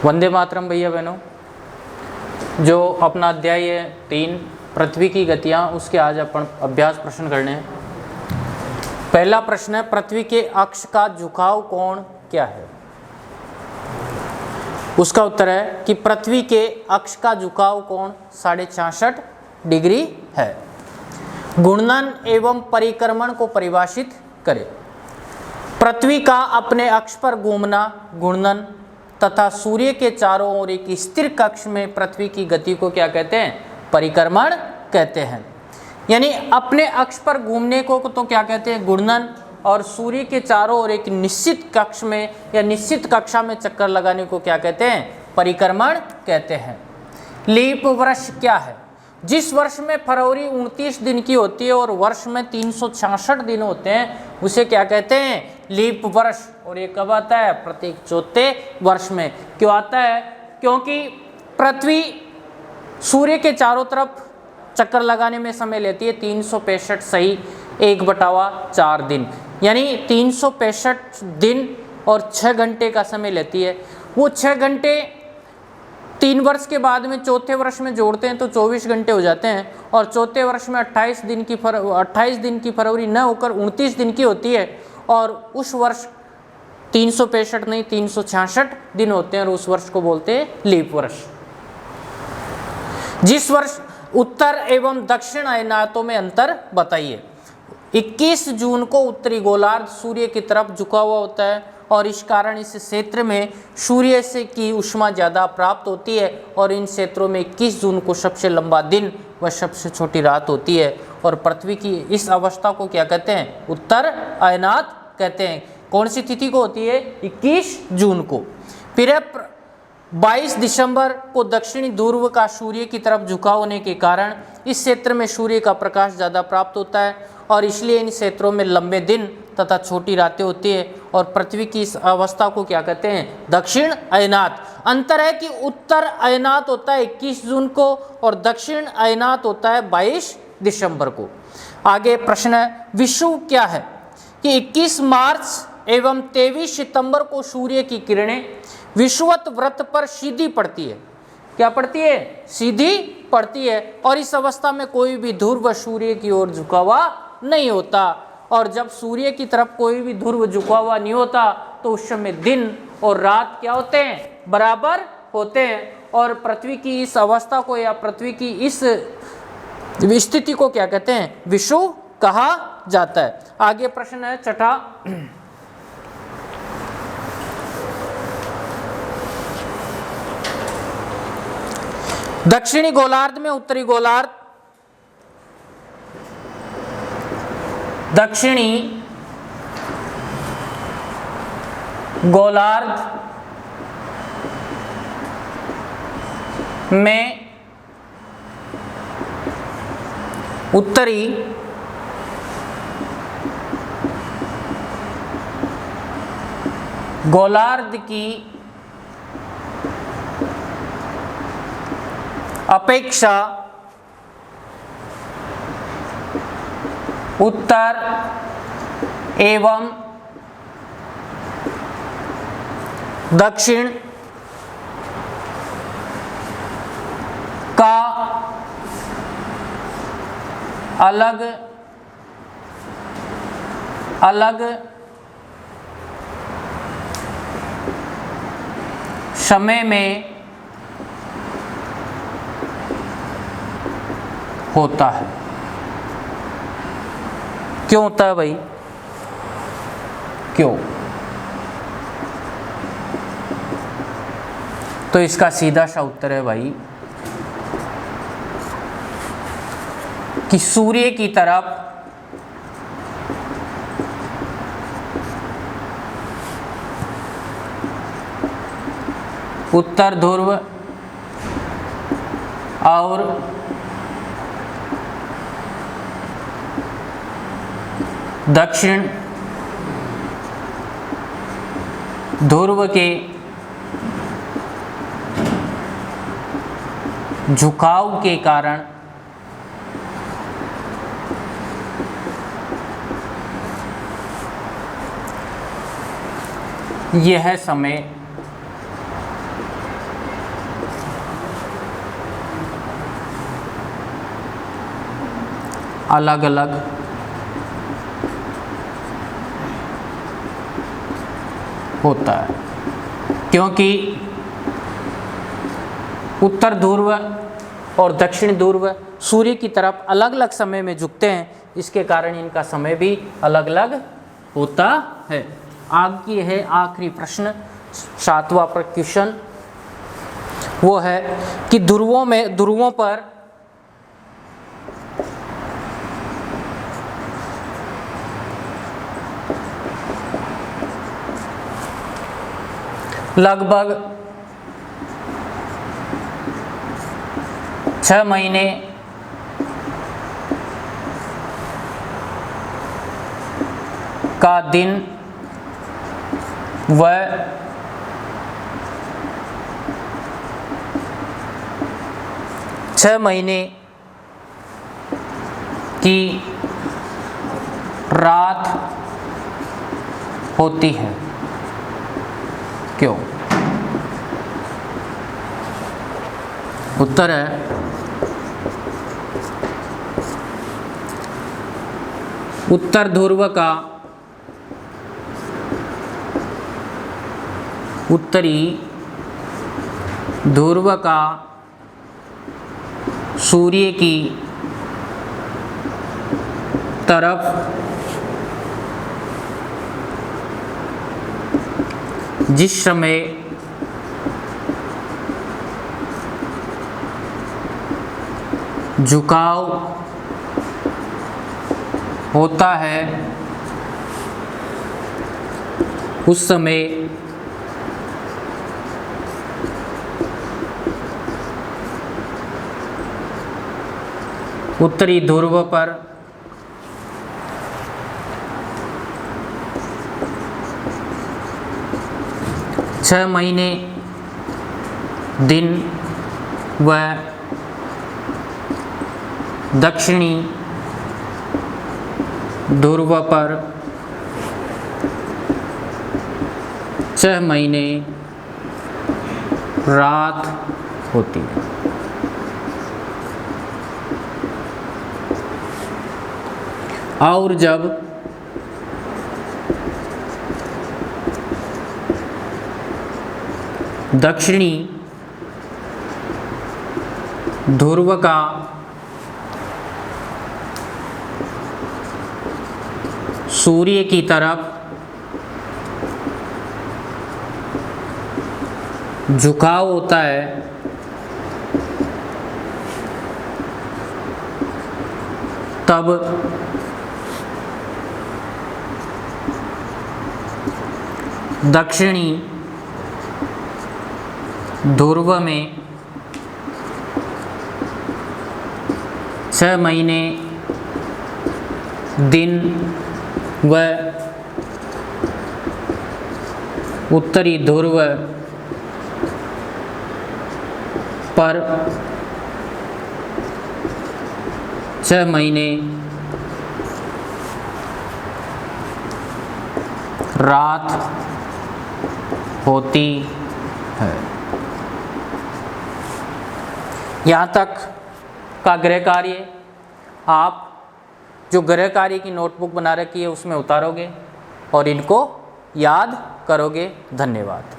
वंदे मातरम भैया बहनों। जो अपना अध्याय है 3 पृथ्वी की गतियाँ, उसके आज अपन अभ्यास प्रश्न करने हैं। पहला प्रश्न है, पृथ्वी के अक्ष का झुकाव कोण क्या है? उसका उत्तर है कि पृथ्वी के अक्ष का झुकाव कोण 66.5 डिग्री है। घूर्णन एवं परिक्रमण को परिभाषित करें। पृथ्वी का अपने अक्ष पर घूमना घूर्णन तथा सूर्य के चारों ओर एक स्थिर कक्ष में पृथ्वी की गति को क्या कहते हैं? परिक्रमण कहते हैं। यानी अपने अक्ष पर घूमने को तो क्या कहते हैं? घूर्णन, और सूर्य के चारों ओर एक निश्चित कक्ष में या निश्चित कक्षा में चक्कर लगाने को क्या कहते हैं? परिक्रमण कहते हैं। लीप वर्ष क्या है? जिस वर्ष में फरवरी 29 दिन की होती है और वर्ष में 366 दिन होते हैं, उसे क्या कहते हैं? लीप वर्ष। और ये कब आता है? प्रत्येक चौथे वर्ष में। क्यों आता है? क्योंकि पृथ्वी सूर्य के चारों तरफ चक्कर लगाने में समय लेती है 365 सही 1/4 दिन, यानी 365 दिन और 6 घंटे का समय लेती है। वो 6 घंटे 3 वर्ष के बाद में चौथे वर्ष में जोड़ते हैं तो 24 घंटे हो जाते हैं, और चौथे वर्ष में 28 दिन की फरवरी न होकर 29 दिन की होती है, और उस वर्ष 365 नहीं 366 दिन होते हैं, और उस वर्ष को बोलते हैं लीप वर्ष। जिस वर्ष उत्तर एवं दक्षिण अयनातों में अंतर बताइए। 21 जून को उत्तरी गोलार्ध सूर्य की तरफ झुका हुआ होता है, और इस कारण इस क्षेत्र में सूर्य से की ऊष्मा ज़्यादा प्राप्त होती है, और इन क्षेत्रों में 21 जून को सबसे लंबा दिन व सबसे छोटी रात होती है। और पृथ्वी की इस अवस्था को क्या कहते हैं? उत्तर अयनात कहते हैं। कौन सी तिथि को होती है? 21 जून को। फिर 22 दिसंबर को दक्षिणी ध्रुव का सूर्य की तरफ झुकाव होने के कारण इस क्षेत्र में सूर्य का प्रकाश ज़्यादा प्राप्त होता है, और इसलिए इन क्षेत्रों में लंबे दिन तथा छोटी रातें होती है। और पृथ्वी की इस अवस्था को क्या कहते हैं? दक्षिण अयनात। अंतर है कि उत्तर अयनात होता है 21 जून को और दक्षिण अयनात होता है 22 दिसंबर को। आगे प्रश्न है, विषुव क्या है? कि 21 मार्च एवं 23 सितंबर को सूर्य की किरणें विषुवत वृत्त पर सीधी पड़ती है। क्या पड़ती है? सीधी पड़ती है, और इस अवस्था में कोई भी ध्रुव सूर्य की ओर झुका हुआ नहीं होता। और जब सूर्य की तरफ कोई भी ध्रुव झुका हुआ नहीं होता तो उस समय दिन और रात क्या होते हैं? बराबर होते हैं। और पृथ्वी की इस अवस्था को या पृथ्वी की इस स्थिति को क्या कहते हैं? विषुव कहा जाता है। आगे प्रश्न है छठा, दक्षिणी गोलार्ध में उत्तरी गोलार्ध, दक्षिणी गोलार्ध में उत्तरी गोलार्ध की अपेक्षा उत्तर एवं दक्षिण का अलग अलग समय में होता है। क्यों होता है भाई? क्यों? तो इसका सीधा सा उत्तर है भाई कि सूर्य की तरफ उत्तर ध्रुव और दक्षिण ध्रुव के झुकाव के कारण यह समय अलग अलग होता है, क्योंकि उत्तर ध्रुव और दक्षिण ध्रुव सूर्य की तरफ अलग अलग समय में झुकते हैं, इसके कारण इनका समय भी अलग अलग होता है। आगे है आखिरी प्रश्न, 7वां क्वेश्चन, वो है कि ध्रुवों पर लगभग 6 महीने का दिन व 6 महीने की रात होती है, क्यों? उत्तर है उत्तर ध्रुव का उत्तरी ध्रुव का सूर्य की तरफ जिस समय झुकाव होता है उस समय उत्तरी ध्रुव पर छह महीने दिन व दक्षिणी ध्रुव पर 6 महीने रात होती है। और जब दक्षिणी ध्रुव का सूर्य की तरफ झुकाव होता है तब दक्षिणी ध्रुव में 6 महीने दिन व उत्तरी ध्रुव पर 6 महीने रात होती है। यहाँ तक का गृह कार्य आप जो गृह कार्य की नोटबुक बना रखी है उसमें उतारोगे और इनको याद करोगे। धन्यवाद।